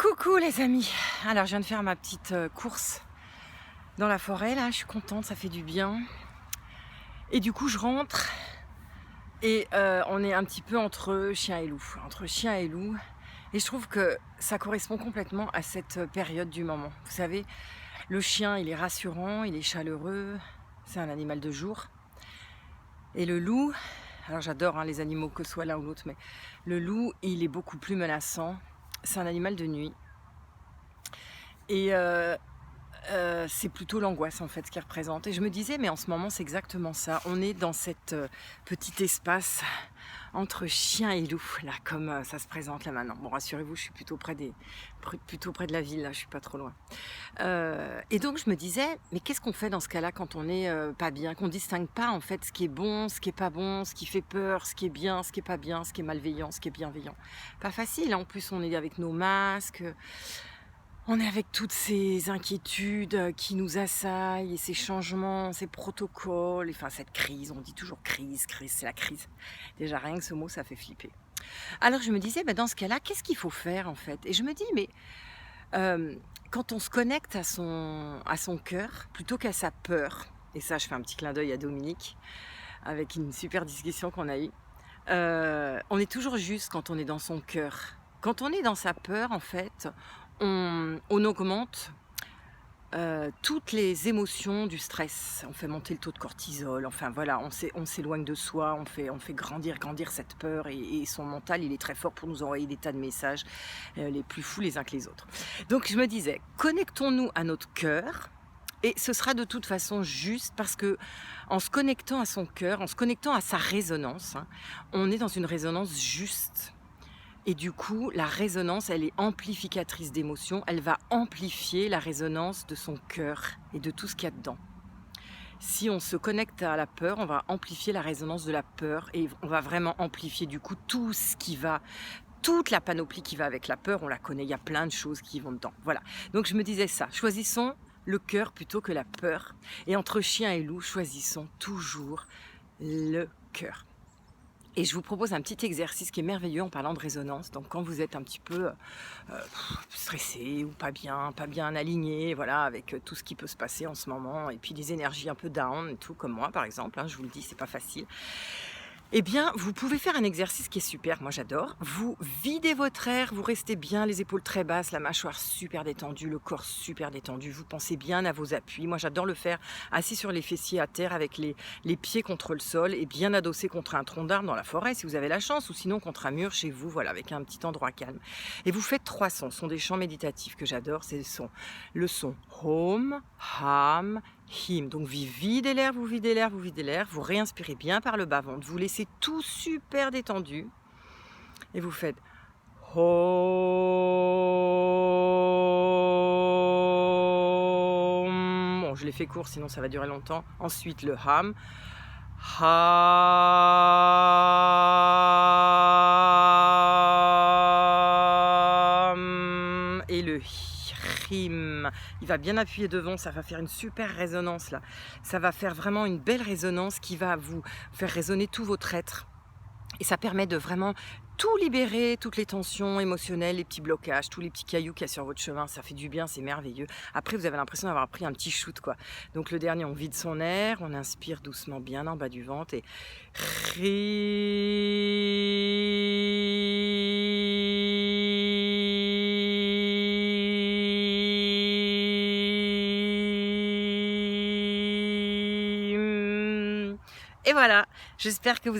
Coucou les amis. Alors je viens de faire ma petite course dans la forêt là, je suis contente, ça fait du bien. Et du coup je rentre et on est un petit peu entre chien et loup. Entre chien et loup. Et je trouve que ça correspond complètement à cette période du moment. Vous savez, le chien il est rassurant, il est chaleureux, c'est un animal de jour. Et le loup, alors j'adore les animaux que ce soit l'un ou l'autre, mais le loup il est beaucoup plus menaçant. C'est un animal de nuit. Et c'est plutôt l'angoisse en fait ce qu'il représente. Et je me disais, mais en ce moment c'est exactement ça. On est dans cet petit espace entre chien et loup, là, comme ça se présente là maintenant. Bon, rassurez-vous, je suis plutôt près de la ville, là, je suis pas trop loin. Et donc je me disais, mais qu'est-ce qu'on fait dans ce cas-là quand on est pas bien, qu'on distingue pas en fait ce qui est bon, ce qui est pas bon, ce qui fait peur, ce qui est bien, ce qui est pas bien, ce qui est malveillant, ce qui est bienveillant. Pas facile, hein. En plus on est avec nos masques. On est avec toutes ces inquiétudes qui nous assaillent, et ces changements, ces protocoles, enfin cette crise, on dit toujours crise, c'est la crise. Déjà rien que ce mot, ça fait flipper. Alors je me disais, dans ce cas-là, qu'est-ce qu'il faut faire en fait? Et je me dis, mais quand on se connecte à son cœur, plutôt qu'à sa peur, et ça je fais un petit clin d'œil à Dominique, avec une super discussion qu'on a eue, on est toujours juste quand on est dans son cœur. Quand on est dans sa peur, en fait, on augmente toutes les émotions du stress. On fait monter le taux de cortisol, enfin voilà, on s'éloigne de soi, on fait grandir cette peur et son mental, il est très fort pour nous envoyer des tas de messages, les plus fous les uns que les autres. Donc je me disais, connectons-nous à notre cœur. Et ce sera de toute façon juste parce que en se connectant à son cœur, en se connectant à sa résonance, on est dans une résonance juste. Et du coup, la résonance, elle est amplificatrice d'émotions. Elle va amplifier la résonance de son cœur et de tout ce qu'il y a dedans. Si on se connecte à la peur, on va amplifier la résonance de la peur et on va vraiment amplifier du coup tout ce qui va, toute la panoplie qui va avec la peur. On la connaît, il y a plein de choses qui vont dedans. Voilà. Donc je me disais ça, choisissons le cœur plutôt que la peur. Et entre chien et loup, choisissons toujours le cœur. Et je vous propose un petit exercice qui est merveilleux en parlant de résonance. Donc quand vous êtes un petit peu stressé ou pas bien aligné, voilà, avec tout ce qui peut se passer en ce moment, et puis des énergies un peu down et tout, comme moi par exemple, je vous le dis, c'est pas facile. Eh bien, vous pouvez faire un exercice qui est super, moi j'adore. Vous videz votre air, vous restez bien, les épaules très basses, la mâchoire super détendue, le corps super détendu. Vous pensez bien à vos appuis. Moi j'adore le faire assis sur les fessiers à terre avec les pieds contre le sol et bien adossé contre un tronc d'arbre dans la forêt si vous avez la chance, ou sinon contre un mur chez vous, voilà, avec un petit endroit calme. Et vous faites 3 sons, ce sont des chants méditatifs que j'adore, c'est le son Hom, Ham, Him. Donc vous videz l'air, vous videz l'air, vous videz l'air, vous réinspirez bien par le bas-ventre, vous laissez tout super détendu et vous faites Hom. Bon, je l'ai fait court, sinon ça va durer longtemps. Ensuite le Ham, Ham, et le Him. Il va bien appuyer devant, ça va faire une super résonance là. Ça va faire vraiment une belle résonance qui va vous faire résonner tout votre être. Et ça permet de vraiment tout libérer, toutes les tensions émotionnelles, les petits blocages, tous les petits cailloux qu'il y a sur votre chemin. Ça fait du bien, c'est merveilleux. Après, vous avez l'impression d'avoir pris un petit shoot, quoi. Donc le dernier, on vide son air, on inspire doucement bien en bas du ventre et et voilà, j'espère que vous